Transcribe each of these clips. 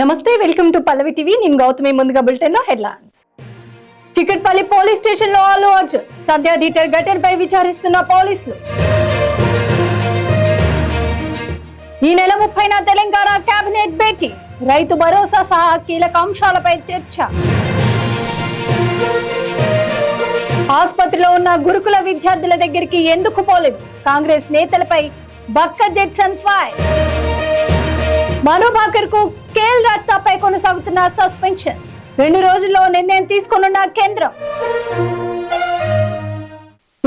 నమస్తే welcome to Pallavi TV నేను గౌతమి ముందుగా బులెటిన్ లో హెడ్లైన్స్ చిక్కట్పల్లి పోలీస్ స్టేషన్ లో అల్లు అర్జున్ సద్య థియేటర్ ఘటనపై విచారిస్తున్న పోలీసులు ఈ నెల 30న తెలంగాణ కేబినెట్ భేటీ రైతు భరోసా సహా కీలక అంశాలపై చర్చ ఆసుపత్రిలో ఉన్న గురుకుల విద్యార్థుల దగ్గరికి ఎందుకు పోలేదు కాంగ్రెస్ నేతలపై బక్క జెట్సన్ ఫైర్ మనోభాకర్ కు కేఎల్ రాట్తాపై కొనసాగుతున్న సస్పెన్షన్స్ 2 రోజుల్లో నిర్ణయం తీసుకోనున్న కేంద్రం.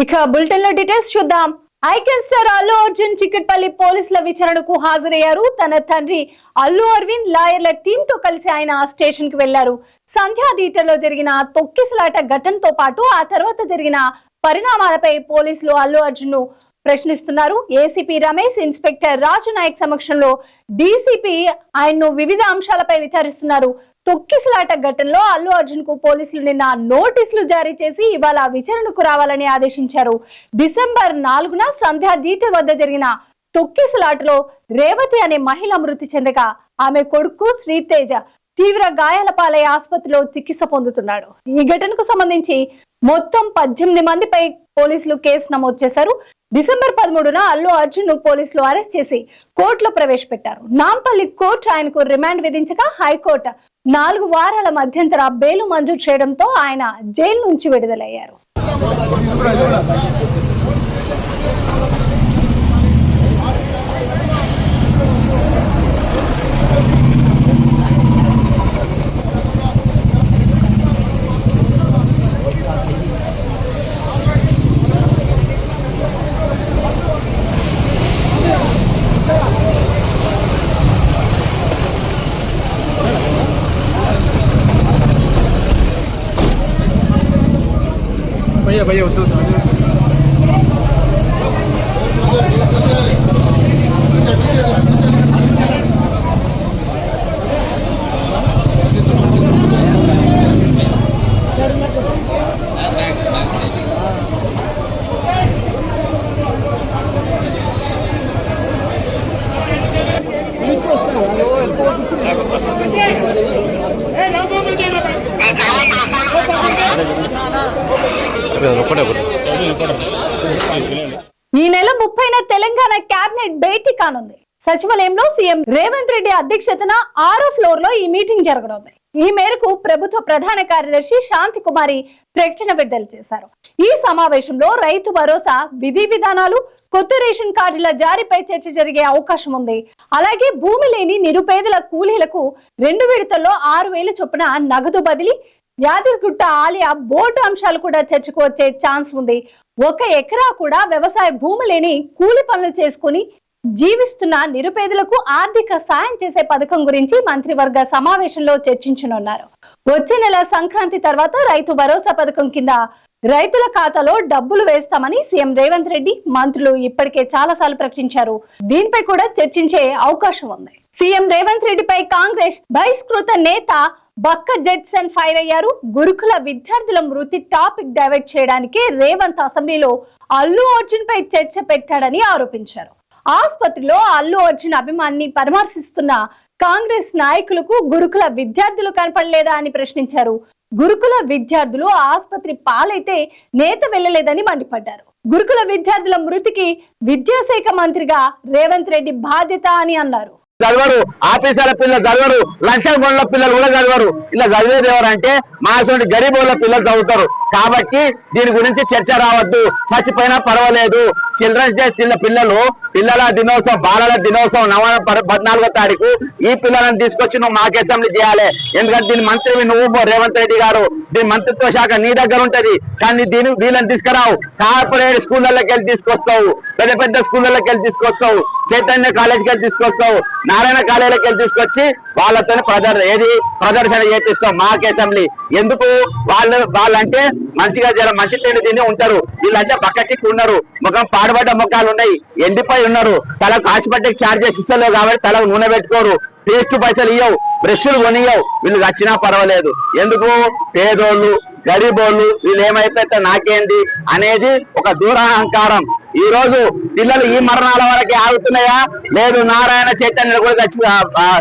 ఇక బులెటిన్ లో డీటెయిల్స్ చూద్దాం. ఐకాన్ స్టార్ అల్లు అర్జున్ చిక్కట్పల్లి పోలీసుల విచారణకు హాజరయ్యారు. తన తండ్రి అల్లు అరవింద్ లాయర్ల టీమ్ తో కలిసి ఆయన స్టేషన్ కి వెళ్లారు. సంధ్యా థియేటర్లో జరిగిన తొక్కిసలాట ఘటనతో పాటు ఆ తర్వాత జరిగిన పరిణామాలపై పోలీసులు అల్లు అర్జున్ ను ప్రశ్నిస్తున్నారు. ఏసీపీ రమేష్, ఇన్స్పెక్టర్ రాజు నాయక్ సమక్షంలో డీసీపీ ఆయన్ను వివిధ అంశాలపై విచారిస్తున్నారు. తొక్కిసలాట ఘటనలో అల్లు అర్జున్ కు పోలీసులు నిన్న నోటీసులు జారీ చేసి ఇవాళ విచారణకు రావాలని ఆదేశించారు. డిసెంబర్ 4న సంధ్యా థియేటర్ వద్ద జరిగిన తొక్కిసలాటలో రేవతి అనే మహిళ మృతి చెందగా ఆమె కొడుకు శ్రీతేజ తీవ్ర గాయాల పాలై ఆసుపత్రిలో చికిత్స పొందుతున్నాడు. ఈ ఘటనకు సంబంధించి మొత్తం 18 మందిపై పోలీసులు కేసు నమోదు చేశారు. డిసెంబర్ 13న అల్లు అర్జున్ ను పోలీసులు అరెస్ట్ చేసి కోర్టులో ప్రవేశపెట్టారు. నాంపల్లి కోర్టు ఆయనకు రిమాండ్ విధించగా హైకోర్టు 4 వారాల మధ్యంతర బెయిల్ మంజూరు చేయడంతో ఆయన జైలు నుంచి విడుదలయ్యారు. भैया उधर ఈ నెల 30న తెలంగాణ కేబినెట్ భేటీ కానుంది. సచివాలయంలో సీఎం రేవంత్ రెడ్డి అధ్యక్షతన 6వ ఫ్లోర్ లో ఈ మీటింగ్ జరగనుంది. ఈ మేరకు ప్రభుత్వ ప్రధాన కార్యదర్శి శాంతి కుమారి ప్రకటన విడుదల చేశారు. ఈ సమావేశంలో రైతు భరోసా విధి విధానాలు, కొత్త రేషన్ కార్డుల జారీపై చర్చ జరిగే అవకాశం ఉంది. అలాగే భూమి లేని నిరుపేదల కూలీలకు 2 విడతల్లో 6,000 చొప్పున నగదు బదిలీ, యాదగిరిగుట్ట ఆలయ బోర్డు అంశాలు కూడా చర్చకు వచ్చే ఛాన్స్ ఉంది. 1 ఎకరా కూడా వ్యవసాయ భూమి లేని కూలి పనులు చేసుకుని జీవిస్తున్న నిరుపేదలకు ఆర్థిక సాయం చేసే పథకం గురించి మంత్రివర్గ సమావేశంలో చర్చించనున్నారు. వచ్చే నెల సంక్రాంతి తర్వాత రైతు భరోసా పథకం కింద రైతుల ఖాతాలో డబ్బులు వేస్తామని సీఎం రేవంత్ రెడ్డి, మంత్రులు ఇప్పటికే చాలాసార్లు ప్రకటించారు. దీనిపై కూడా చర్చించే అవకాశం ఉంది. సీఎం రేవంత్ రెడ్డిపై కాంగ్రెస్ బహిష్కృత నేత బక్క జెట్సన్ ఫైర్ అయ్యారు. గురుకుల విద్యార్థుల మృతి టాపిక్ డైవర్ట్ చేయడానికి రేవంత్ అసెంబ్లీలో అల్లు అర్జున్ పై చర్చ పెట్టాడని ఆరోపించారు. ఆసుపత్రిలో అల్లు అర్జున్ అభిమాన్ని పరామర్శిస్తున్న కాంగ్రెస్ నాయకులకు గురుకుల విద్యార్థులు కనపడలేదా అని ప్రశ్నించారు. గురుకుల విద్యార్థులు ఆసుపత్రి పాలైతే నేత వెళ్లలేదని మండిపడ్డారు. గురుకుల విద్యార్థుల మృతికి విద్యాశాఖ మంత్రిగా రేవంత్ రెడ్డి బాధ్యత అని అన్నారు. చదవరు, ఆఫీసర్ల పిల్లలు చదవరు, లక్షల మందిల పిల్లలు కూడా చదవరు. ఇలా చదివేది ఎవరంటే మా సొంత గరీబుల పిల్లలు చదువుతారు. కాబట్టి దీని గురించి చర్చ రావద్దు. చచ్చిపోయినా పర్వాలేదు. చిల్డ్రన్స్ డే పిల్లల దినోత్సవం, బాలల దినోత్సవం నవంబర్ 14వ తారీఖు ఈ పిల్లలను తీసుకొచ్చి నువ్వు మాకు అసెంబ్లీ చేయాలి. ఎందుకంటే దీని మంత్రి నువ్వు రేవంత్ రెడ్డి గారు, దీని మంత్రిత్వ శాఖ నీ దగ్గర ఉంటది. కానీ వీళ్ళని తీసుకురావు. కార్పొరేట్ స్కూళ్ళకి వెళ్ళి తీసుకొస్తావు, పెద్ద పెద్ద స్కూళ్ళకి వెళ్ళి తీసుకొస్తావు, చైతన్య కాలేజీకి వెళ్ళి తీసుకొస్తావు, నారాయణ కాలేజీకి వెళ్ళి తీసుకొచ్చి వాళ్ళతో ప్రదర్శన చేపిస్తాం మాకు అసెంబ్లీ. ఎందుకు? వాళ్ళంటే మంచిగా మంచి తిండి తిని ఉంటారు. వీళ్ళంటే పక్క చిక్కు ఉన్నారు, ముఖం పాడుబడ్డ ముఖాలు ఉన్నాయి, ఎండిపోయి ఉన్నారు. తలకు హాస్పిటల్ ఛార్జెస్ ఇస్తలేవు కాబట్టి తలకు నూనె పెట్టుకోరు, పేస్ట్ పైసలు ఇవ్వవు, బ్రష్లు కొనియవు. వీళ్ళు వచ్చినా పర్వాలేదు. ఎందుకు? పేదోళ్ళు, గరీబోళ్ళు వీళ్ళు ఏమైపోతే నాకేంది అనేది ఒక దూరాహంకారం. ఈ రోజు పిల్లలు ఈ మరణాల వరకే ఆగుతున్నాయా? లేదు, నారాయణ చైతన్య కూడా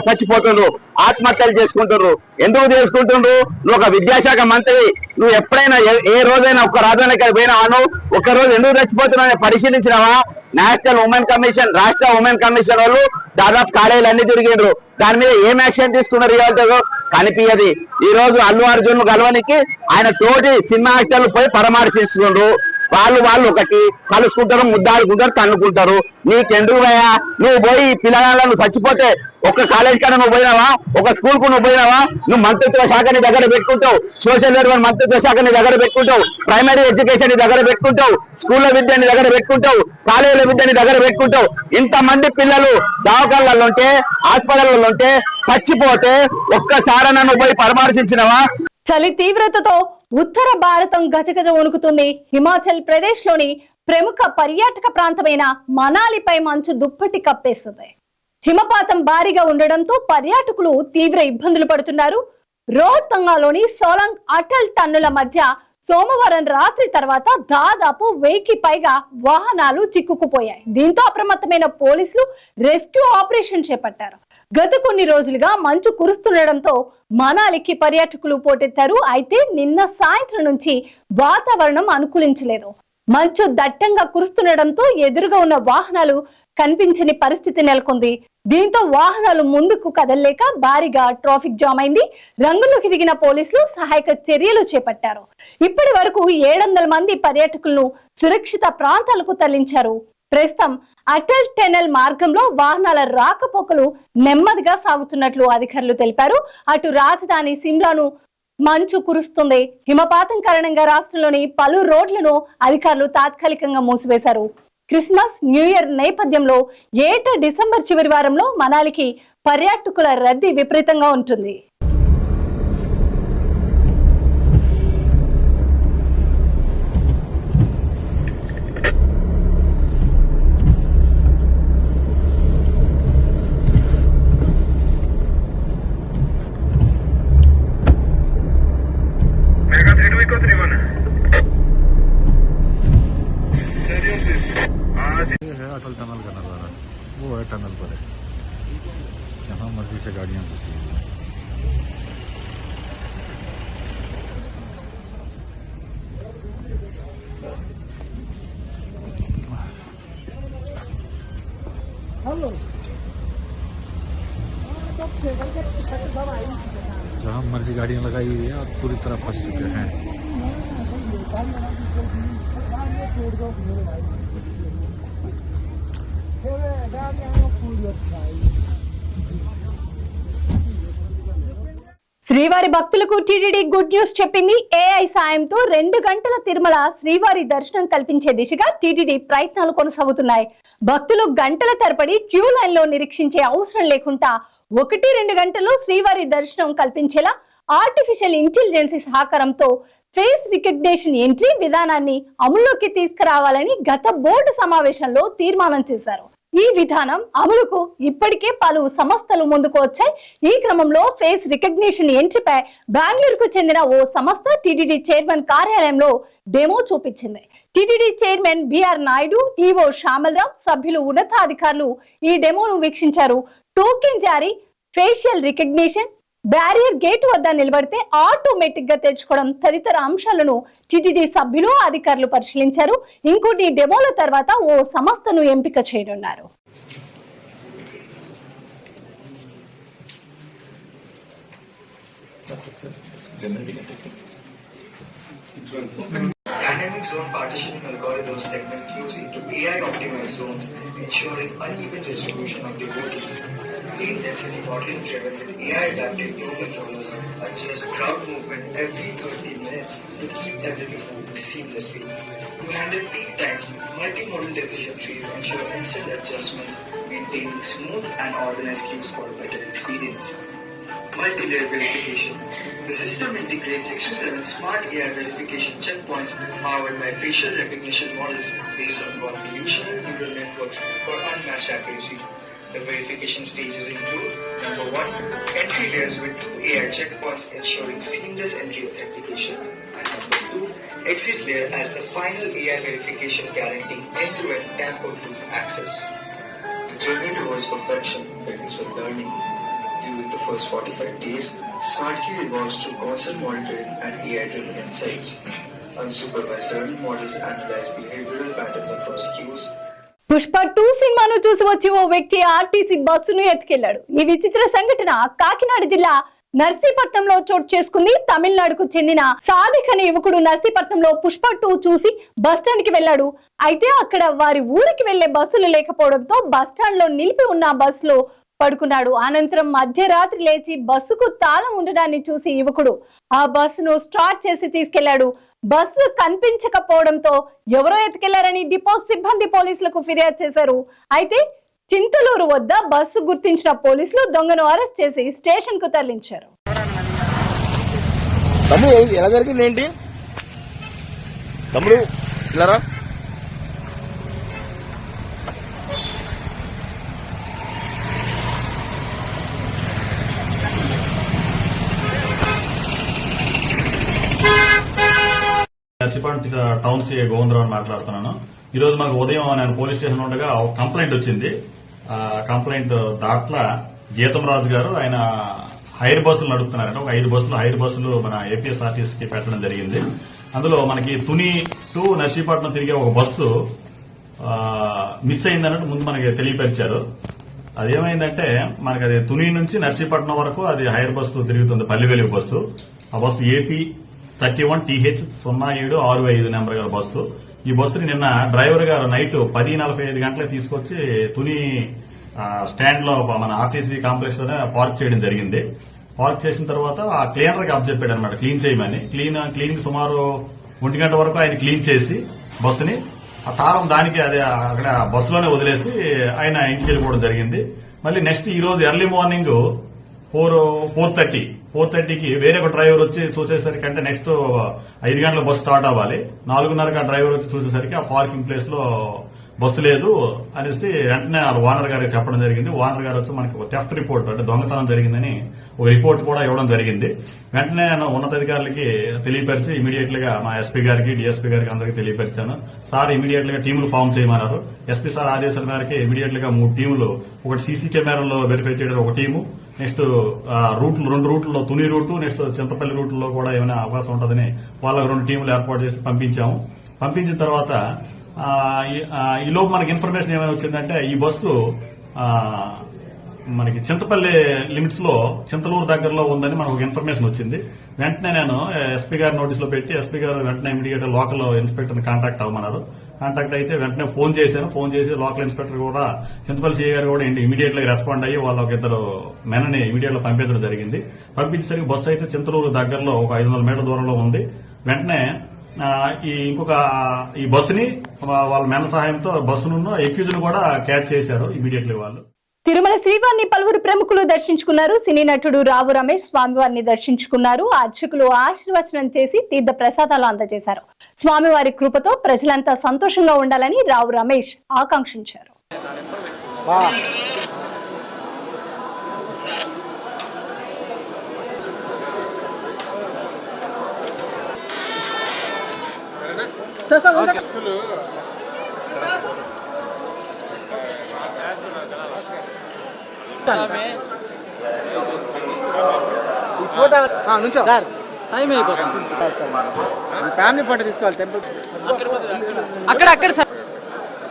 చచ్చిపోతుండ్రు, ఆత్మహత్యలు చేసుకుంటున్నారు. ఎందుకు చేసుకుంటుండ్రు? నువ్వు ఒక విద్యాశాఖ మంత్రి, నువ్వు ఎప్పుడైనా ఏ రోజైనా ఒక్క రాజధానికి పోయినావా? ఒక్క రోజు ఎందుకు చచ్చిపోతున్నావు పరిశీలించినావా? నేషనల్ ఉమెన్ కమిషన్, రాష్ట్ర ఉమెన్ కమిషన్ వాళ్ళు దాదాపు కాలేజీలు అన్ని తిరిగిండ్రు. దాని మీద ఏం యాక్షన్ తీసుకున్నారు ఇవాళ కనిపించదు. ఈ రోజు అల్లు అర్జున్ గెలవనికి ఆయన తోటి సినిమా యాక్టర్లు పోయి పరామర్శిస్తుండ్రు. వాళ్ళు ఒకటి కలుసుకుంటారు, ముద్దాడుకుంటారు, తన్నుకుంటారు. నీకెందుకు పోయా? నువ్వు పోయి పిల్లలను చచ్చిపోతే ఒక కాలేజ్ కన్నా నువ్వు పోయినావా? ఒక స్కూల్ కు నువ్వు పోయినావా? నువ్వు మంత్రిత్వ శాఖని దగ్గర పెట్టుకుంటావు, సోషల్ వెల్ఫేర్ మంత్రిత్వ శాఖని దగ్గర పెట్టుకుంటావు, ప్రైమరీ ఎడ్యుకేషన్ దగ్గర పెట్టుకుంటావు, స్కూళ్ళ విద్యని దగ్గర పెట్టుకుంటావు, కాలేజీల విద్యని దగ్గర పెట్టుకుంటావు. ఇంతమంది పిల్లలు దవాఖానాలలో ఉంటే, హాస్పిటల్లో ఉంటే చచ్చిపోతే ఒక్కసారి నువ్వు పోయి పరామర్శించినవా? చలి తీవ్రతతో ఉత్తర భారతం గజగజ వణుకుతుంది. హిమాచల్ ప్రదేశ్ లోని ప్రముఖ పర్యాటక ప్రాంతమైన మనాలిపై మంచు దుప్పటి కప్పేస్తుంది. హిమపాతం భారీగా ఉండడంతో పర్యాటకులు తీవ్ర ఇబ్బందులు పడుతున్నారు. రోహ్తంగాలోని సోలంగ్ అటల్ టన్నుల మధ్య సోమవారం రాత్రి తర్వాత దాదాపు 1000కి పైగా వాహనాలు చిక్కుకుపోయాయి. దీంతో అప్రమత్తమైన పోలీసులు రెస్క్యూ ఆపరేషన్ చేపట్టారు. గత కొన్ని రోజులుగా మంచు కురుస్తుండటంతో మనాలికి పర్యాటకులు పోటెత్తారు. అయితే నిన్న సాయంత్రం నుంచి వాతావరణం అనుకూలించలేదు. మంచు దట్టంగా కురుస్తుండటంతో ఎదురుగా ఉన్న వాహనాలు కనిపించని పరిస్థితి నెలకొంది. దీంతో వాహనాలు ముందుకు కదలలేక భారీగా ట్రాఫిక్ జామ్ అయింది. రంగులోకి దిగిన పోలీసులు సహాయక చర్యలు చేపట్టారు. ఇప్పటి వరకు 700 మంది పర్యాటకులను సురక్షిత ప్రాంతాలకు తరలించారు. ప్రస్తుతం అటల్ టెనల్ మార్గంలో వాహనాల రాకపోకలు నెమ్మదిగా సాగుతున్నట్లు అధికారులు తెలిపారు. అటు రాజధాని సిమ్లాను మంచు కురుస్తుంది. హిమపాతం కారణంగా రాష్ట్రంలోని పలు రోడ్లను అధికారులు తాత్కాలికంగా మూసివేశారు. క్రిస్మస్, న్యూ ఇయర్ నేపథ్యంలో ఏటా డిసెంబర్ చివరి వారంలో మనాలికి పర్యాటకుల రద్దీ విపరీతంగా ఉంటుంది. अटल टनल का नज़ारा वो है, टनल पर है, जहाँ मर्जी से गाड़ियाँ घुसी हुई हैं। जहाँ मर्जी गाड़ियाँ लगाई हुई है और पूरी तरह फंस चुके हैं। శ్రీవారి భక్తులకు టీటీడీ గుడ్ న్యూస్ చెప్పింది. ఏఐ సాయంతో 2 గంటల తిరుమల శ్రీవారి దర్శనం కల్పించే దిశగా టీటీడీ ప్రయత్నాలు కొనసాగుతున్నాయి. భక్తులు గంటల తరబడి క్యూ లైన్ లో నిరీక్షించే అవసరం లేకుండా 1-2 గంటల్లో శ్రీవారి దర్శనం కల్పించేలా ఆర్టిఫిషియల్ ఇంటెలిజెన్స్ సహకారంతో ఫేస్ రికగ్నిషన్ ఎంట్రీ విధానాన్ని అమలులోకి తీసుకురావాలని గత బోర్డు సమావేశంలో తీర్మానం చేశారు. ఈ విధానం అమలుకు ఇప్పటికే పలు సంస్థలు ముందుకు వచ్చాయి. ఈ క్రమంలో ఫేస్ రికగ్నిషన్ ఎంట్రీపై బెంగళూరుకు చెందిన ఓ సంస్థ టీటీడీ చైర్మన్ కార్యాలయంలో డెమో చూపించింది. TTD chairman BR Naidu, EO Shyamala Rao, సభ్యులు, ఉన్నతాధికారులు ఈ డెమోను వీక్షించారు. టోకెన్ జారీ, ఫేషియల్ రికగ్నిషన్, బ్యారియర్ గేట్ వద్ద నిలబడితే ఆటోమేటిక్ గా తెచ్చుకోవడం తదితర అంశాలను టీటీడీ సభ్యులు, అధికారులు పరిశీలించారు. ఇంకోటి డెమోల తర్వాత ఓ సంస్థను ఎంపిక చేయనున్నారు. Dynamic zone partitioning algorithms segment queues into AI-optimized zones, ensuring uneven distribution of devotees. Lead density modeling driven with AI-adaptive flow controllers adjust crowd movement every 30 minutes to keep everything moving seamlessly. To handle peak times, multimodal decision trees ensure instant adjustments, maintaining smooth and organized queues for a better experience. Multi-layer verification. The system integrates 6 to 7 smart AI verification checkpoints powered by facial recognition models based on convolutional neural networks for unmatched accuracy. The verification stages include: number 1, entry layers with 2 AI checkpoints ensuring seamless entry authentication, and number 2, Exit layer as the final AI verification guaranteeing end-to-end tamper-proof access. The journey towards perfection begins with learning. During the first 45 days, SmartQ evolves through constant monitoring and AI-driven insights. Unsupervised learning models analyze behavioral patterns across cues. Pushpa 2 సినిమాను చూసి వచ్చి ఓ వ్యక్తి RTC బస్సును ఎత్తుకెళ్లాడు. ఈ విచిత్ర సంఘటన కాకినాడ జిల్లా నర్సీపట్నంలో చోటు చేసుకుంది. తమిళనాడుకు చెందిన సాదిక్ అనే యువకుడు నర్సీపట్నంలో పుష్ప 2 చూసి బస్టాండ్ కి వెళ్లాడు. అయితే అక్కడ వారి ఊరికి వెళ్లే బస్సులు లేకపోవడంతో బస్టాండ్ లో నిలిపి ఉన్న బస్సులో పడుకున్నాడు. అనంతరం మధ్యరాత్రి లేచి బస్సుకు తాళం ఉండడాన్ని చూసి యువకుడు ఆ బస్సును స్టార్ట్ చేసి తీసుకెళ్లాడు. బస్సు కనిపించకపోవడంతో ఎవరో ఎత్తుకెళ్లారని డిపో సిబ్బంది పోలీసులకు ఫిర్యాదు చేశారు. అయితే చింతలూరు వద్ద బస్సు గుర్తించిన పోలీసులు దొంగను అరెస్ట్ చేసి స్టేషన్ కు తరలించారు. ఎలా జరిగింది ఏంటి తమ్ముడు ఇలారా? నర్సీపట్నం టౌన్ సిఐ గోవిందరావు మాట్లాడుతున్నాను. ఈ రోజు మాకు ఉదయం నేను పోలీస్ స్టేషన్ ఉండగా ఒక కంప్లైంట్ వచ్చింది. కంప్లైంట్ దాంట్లో గీతం రాజు గారు ఆయన హైర్ బస్సులు నడుపుతున్నారంటే ఒక 5 బస్సులు హైర్ బస్సులు మన ఏపీఎస్ఆర్టీసీకి పెట్టడం జరిగింది. అందులో మనకి తుని టు నర్సీపట్నం తిరిగే ఒక బస్సు మిస్ అయిందన్నట్టు ముందు మనకి తెలియపరిచారు. అదేమైందంటే మనకి అది తుని నుంచి నర్సీపట్నం వరకు అది హైర్ బస్సు తిరుగుతుంది, పల్లివెలుగు బస్సు. ఆ బస్సు ఏపీ 31TH0765 నెంబర్ గల బస్సు. ఈ బస్సుని నిన్న డ్రైవర్ గారు నైట్ 10:45 గంటలకు తీసుకొచ్చి తుని స్టాండ్ లో మన ఆర్టీసీ కాంప్లెక్స్ లోనే పార్క్ చేయడం జరిగింది. పార్క్ చేసిన తర్వాత ఆ క్లీనర్ కి అప్పచెప్పాడు అనమాట క్లీన్ చేయమని. క్లీన్ కి సుమారు 1 గంట వరకు ఆయన క్లీన్ చేసి బస్సుని ఆ తాళం దానికి అదే అక్కడ బస్సులోనే వదిలేసి ఆయన ఇంటికి వెళ్ళిపోవడం జరిగింది. మళ్ళీ నెక్స్ట్ ఈ రోజు ఎర్లీ మార్నింగ్ 4:30కి వేరే ఒక డ్రైవర్ వచ్చి చూసేసరికి అంటే నెక్స్ట్ 5 గంటల బస్సు స్టార్ట్ అవ్వాలి. 4:30కి ఆ డ్రైవర్ వచ్చి చూసేసరికి ఆ పార్కింగ్ ప్లేస్ లో బస్సు లేదు అనేసి వెంటనే ఓనర్ గారికి చెప్పడం జరిగింది. ఓనర్ గారు వచ్చి మనకి ఒక థెఫ్ట్ రిపోర్ట్ అంటే దొంగతనం జరిగిందని ఒక రిపోర్ట్ కూడా ఇవ్వడం జరిగింది. వెంటనే నేను ఉన్నతాధికారులకి తెలియపరిచి ఇమీడియట్ గా మా ఎస్పీ గారికి డిఎస్పీ గారికి అందరికీ తెలియపరిచాను. సార్ ఇమీడియట్ గా టీములు ఫామ్ చేయమన్నారు. ఎస్పీ సార్ ఆదేశాల మేరకు ఇమీడియట్ గా 3 టీములు, ఒకటి సీసీ కెమెరాలో వెరిఫై చేయడం ఒక టీము, నెక్స్ట్ రూట్లు 2 రూట్లలో తుని రూటు నెక్స్ట్ చింతపల్లి రూట్లో కూడా ఏమైనా అవకాశం ఉంటుందని వాళ్ళకు 2 టీములు ఏర్పాటు చేసి పంపించాము. పంపించిన తర్వాత ఈలోపు మనకి ఇన్ఫర్మేషన్ ఏమైనా వచ్చిందంటే ఈ బస్సు మనకి చింతపల్లి లిమిట్స్ లో చింతలూరు దగ్గరలో ఉందని మనకు ఒక ఇన్ఫర్మేషన్ వచ్చింది. వెంటనే నేను ఎస్పీ గారి నోటీస్ లో పెట్టి ఎస్పీ గారు వెంటనే ఇమీడియట్ లోకల్ ఇన్స్పెక్టర్ ని కాంటాక్ట్ అవ్వమన్నారు. కాంటాక్ట్ అయితే వెంటనే ఫోన్ చేశాను. ఫోన్ చేసి లోకల్ ఇన్స్పెక్టర్ కూడా చింతపల్లి సిఐ గారు కూడా ఇమీడియట్ గా రెస్పాండ్ అయ్యి వాళ్ళ ఒక 2 మెనని ఇమీడియట్ గా పంపించడం జరిగింది. పంపించేసరికి బస్సు అయితే చింతలూరు దగ్గరలో ఒక 500 మీటర్ల దూరంలో ఉంది. వెంటనే ఈ బస్సుని వాళ్ళ మెన సహాయంతో బస్సును ఎక్యూజ్ ను కూడా క్యాచ్ చేశారు ఇమీడియట్లీ వాళ్ళు. తిరుమల శ్రీవారిని పలువురు ప్రముఖులు దర్శించుకున్నారు. సినీ నటుడు రావు రమేష్ స్వామివారిని దర్శించుకున్నారు. అర్చకులు ఆశీర్వచనం చేసి తీర్థ ప్రసాదాలు అందజేశారు. స్వామివారి కృపతో ప్రజలంతా సంతోషంగా ఉండాలని రావు రమేష్ ఆకాంక్షించారు. సార్ టైం అయిపోతుంది. ఫ్యామిలీ ఫోటో తీసుకోవాలి టెంపుల్ అక్కడ సార్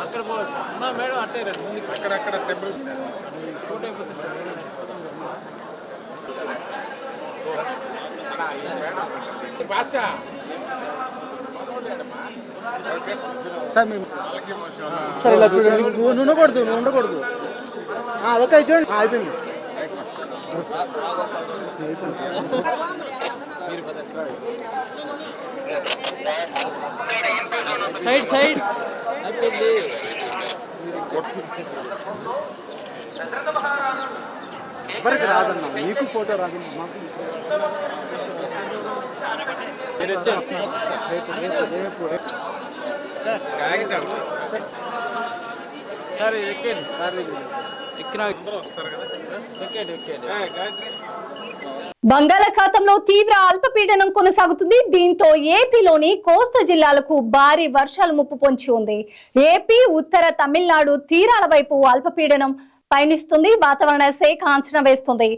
అక్కడ పోవాలి సార్. మేడం అట్టే రండి ముందుకు అక్కడ టెంపుల్ ఫోటో అయిపోతుంది సార్. సార్ ఇలా చూడండి, నువ్వు ఉండకూడదు. ఓకే చూడండి అయిపోయింది. సైడ్ అయిపోయింది. ఎవరికి రాదన్నా, మీకు ఫోటో రాదు, మాకు సార్ ఎక్కండి. ఎక్కినా అందరూ వస్తారు కదా, ఎక్కండి. బంగాళాఖాతంలో తీవ్ర అల్పపీడనం కొనసాగుతుంది. దీంతో ఏపీలోని కోస్తా జిల్లాలకు భారీ వర్షాలు ముప్పు పొంచి ఉంది. ఏపీ, ఉత్తర తమిళనాడు తీరాల వైపు అల్పపీడనం పయనిస్తుంది. వాతావరణ శాఖ అంచనా వేస్తుంది.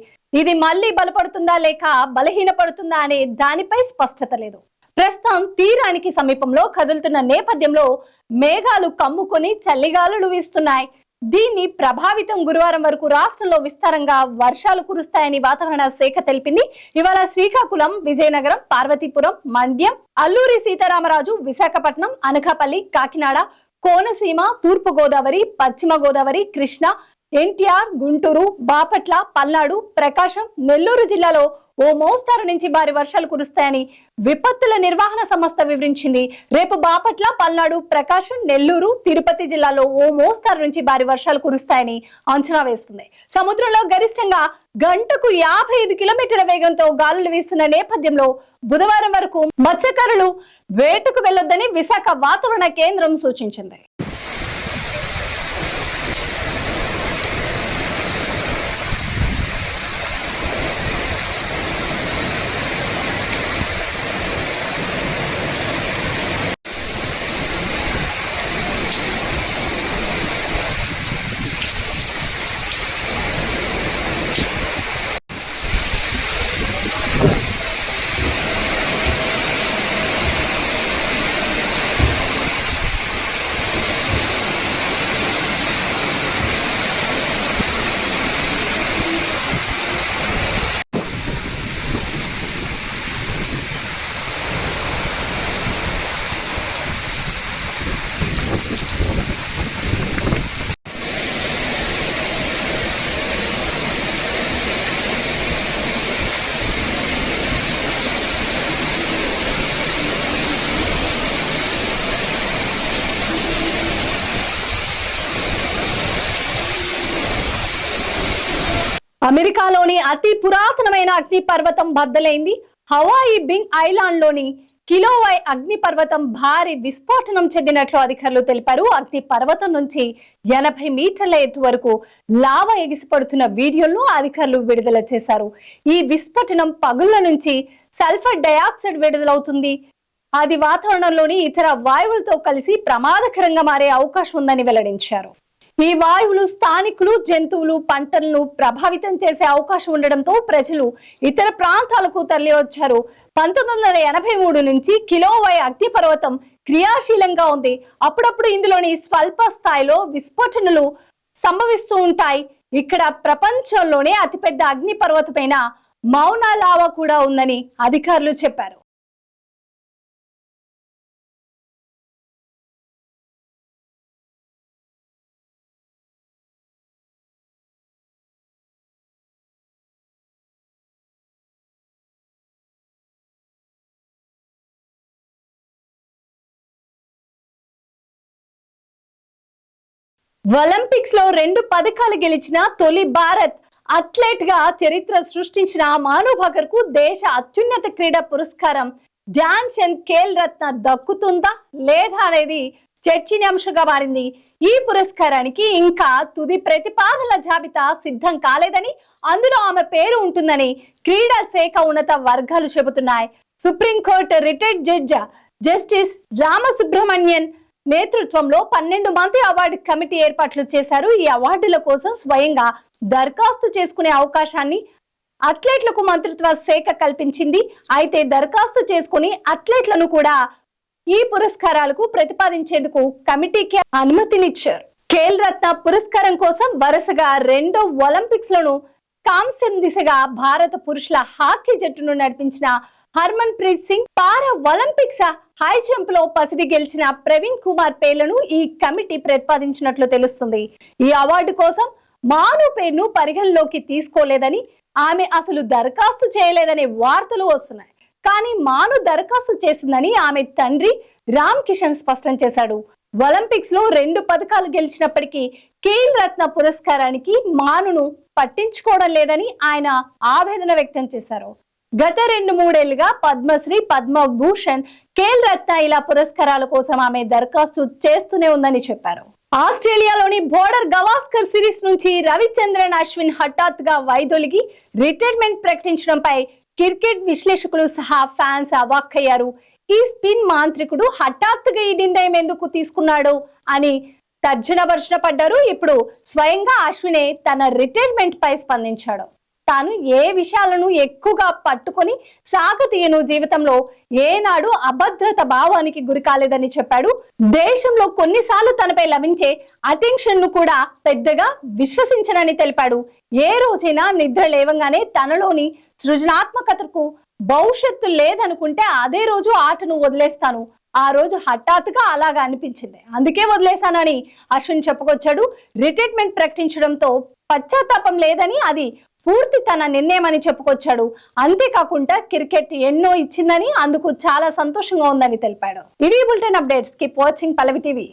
ఇది మళ్లీ బలపడుతుందా లేక బలహీనపడుతుందా అనే దానిపై స్పష్టత లేదు. ప్రస్తుతం తీరానికి సమీపంలో కదులుతున్న నేపథ్యంలో మేఘాలు కమ్ముకొని చల్లిగాలులు వీస్తున్నాయి. దీన్ని ప్రభావితం గురువారం వరకు రాష్ట్రంలో విస్తారంగా వర్షాలు కురుస్తాయని వాతావరణ శాఖ తెలిపింది. ఇవాళ శ్రీకాకుళం, విజయనగరం, పార్వతీపురం, మండ్యం, అల్లూరి సీతారామరాజు, విశాఖపట్నం, అనకాపల్లి, కాకినాడ, కోనసీమ, తూర్పు గోదావరి, పశ్చిమ గోదావరి, కృష్ణా, ఎన్టీఆర్, గుంటూరు, బాపట్ల, పల్నాడు, ప్రకాశం, నెల్లూరు జిల్లాలో ఓ మోస్తారు నుంచి భారీ వర్షాలు కురుస్తాయని విపత్తుల నిర్వహణ సంస్థ వివరించింది. రేపు బాపట్ల, పల్నాడు, ప్రకాశం, నెల్లూరు, తిరుపతి జిల్లాలో ఓ మోస్తారు నుంచి భారీ వర్షాలు కురుస్తాయని అంచనా వేస్తుంది. సముద్రంలో గరిష్టంగా గంటకు 55 కిలోమీటర్ల వేగంతో గాలులు వీస్తున్న నేపథ్యంలో బుధవారం వరకు మత్స్యకారులు వేటకు వెళ్లొద్దని విశాఖ వాతావరణ కేంద్రం సూచించింది. అమెరికాలోని అతి పురాతనమైన అగ్ని పర్వతం బద్దలైంది. హవాయి బింగ్ ఐలాండ్ లోని కిలోవై అగ్ని పర్వతం భారీ విస్ఫోటనం చెందినట్లు అధికారులు తెలిపారు. అగ్ని పర్వతం నుంచి 80 మీటర్ల ఎత్తు వరకు లావా ఎగిసిపడుతున్న వీడియోలను అధికారులు విడుదల చేశారు. ఈ విస్ఫోటనం పగుళ్ల నుంచి సల్ఫర్ డయాక్సైడ్ విడుదలవుతుంది. అది వాతావరణంలోని ఇతర వాయువులతో కలిసి ప్రమాదకరంగా మారే అవకాశం ఉందని వెల్లడించారు. ఈ వాయువులు స్థానికులు, జంతువులు, పంటలను ప్రభావితం చేసే అవకాశం ఉండడంతో ప్రజలు ఇతర ప్రాంతాలకు తరలి వచ్చారు. 1983 నుంచి కిలోవై అగ్నిపర్వతం క్రియాశీలంగా ఉంది. అప్పుడప్పుడు ఇందులోని స్వల్ప స్థాయిలో విస్ఫోటనలు సంభవిస్తూ ఉంటాయి. ఇక్కడ ప్రపంచంలోనే అతిపెద్ద అగ్నిపర్వతమైన మౌనా లావా కూడా ఉందని అధికారులు చెప్పారు. ఒలింపిక్స్ లో 2 పథకాలు గెలిచిన తొలి భారత్ అథ్లెట్ గా చరిత్ర సృష్టించిన మాను భాకర్ కు దేశ అత్యున్నత క్రీడా పురస్కారం ధ్యాన్ చంద్ ఖేల్ రత్న దక్కుతుందా లేదా అనేది చర్చనీయాంశంగా మారింది. ఈ పురస్కారానికి ఇంకా తుది ప్రతిపాదనల జాబితా సిద్ధం కాలేదని, అందులో ఆమె పేరు ఉంటుందని క్రీడా శాఖ ఉన్నత వర్గాలు చెబుతున్నాయి. Supreme court retired judge justice Ramasubramanian నేతృత్వంలో 12 మంది అవార్డు కమిటీ ఏర్పాట్లు చేశారు. ఈ అవార్డుల కోసం స్వయంగా దరఖాస్తు చేసుకునే అవకాశాన్ని అథ్లెట్లకు మంత్రిత్వ శాఖ కల్పించింది. అయితే దరఖాస్తు చేసుకుని అథ్లెట్లను కూడా ఈ పురస్కారాలకు ప్రతిపాదించేందుకు కమిటీకి అనుమతినిచ్చారు. ఖేల్ రత్న పురస్కారం కోసం వరుసగా 2 ఒలింపిక్స్ లను కాంస్యం దిశగా భారత పురుషుల హాకీ జట్టును నడిపించిన హర్మన్ ప్రీత్ సింగ్, పారా ఒలింపిక్స్ హై జంప్ లో పసిడి గెలిచిన ప్రవీణ్ కుమార్ పేర్లను ఈ కమిటీ ప్రతిపాదించినట్లు తెలుస్తుంది. ఈ అవార్డు కోసం మాను పేరును పరిగణలోకి తీసుకోలేదని, ఆమె అసలు దరఖాస్తు చేయలేదనే వార్తలు వస్తున్నాయి. కానీ మాను దరఖాస్తు చేసిందని ఆమె తండ్రి రామ్ కిషన్ స్పష్టం చేశాడు. ఒలింపిక్స్ లో 2 పథకాలు గెలిచినప్పటికీ ఖేల్ రత్న పురస్కారానికి మానును పట్టించుకోవడం లేదని ఆయన ఆవేదన వ్యక్తం చేశారు. గత 2-3 ఏళ్లుగా పద్మశ్రీ, పద్మభూషణ్, ఖేల్ రత్న ఇలా పురస్కారాల కోసం ఆమె దరఖాస్తు చేస్తూనే ఉందని చెప్పారు. ఆస్ట్రేలియాలోని బోర్డర్ గవాస్కర్ సిరీస్ నుంచి రవిచంద్రన్ అశ్విన్ హఠాత్తుగా వైదొలిగి రిటైర్మెంట్ ప్రకటించడంపై క్రికెట్ విశ్లేషకులు సహా ఫ్యాన్స్ అవాక్కయ్యారు. ఈ స్పిన్ మాంత్రికుడు హఠాత్తుగా ఈ నిర్ణయం ఎందుకు తీసుకున్నాడు అని తర్జన భర్జన పడ్డారు. ఇప్పుడు స్వయంగా అశ్వినే తన రిటైర్మెంట్ పై స్పందించాడు. తాను ఏ విషయాలను ఎక్కువగా పట్టుకొని సాగతీయను, జీవితంలో ఏనాడు అభద్రత భావానికి గురి కాలేదని చెప్పాడు. దేశంలో కొన్నిసార్లు తనపై లభించే అటెన్షన్ ను కూడా పెద్దగా విశ్వసించనని తెలిపాడు. ఏ రోజైనా నిద్ర లేవంగానే తనలోని సృజనాత్మకతకు భవిష్యత్తు లేదనుకుంటే అదే రోజు ఆటను వదిలేస్తాను. ఆ రోజు హఠాత్తుగా అలాగా అనిపించింది, అందుకే వదిలేశానని అశ్విన్ చెప్పుకొచ్చాడు. రిటైర్మెంట్ ప్రకటించడంతో పశ్చాత్తాపం లేదని, అది పూర్తి తన నిర్ణయం అని చెప్పుకొచ్చాడు. అంతేకాకుండా క్రికెట్ ఎన్నో ఇచ్చిందని, అందుకు చాలా సంతోషంగా ఉందని తెలిపాడు. ఇవి బులెటిన్ అప్డేట్స్. కీప్ వాచింగ్ పల్లవి టీవీ.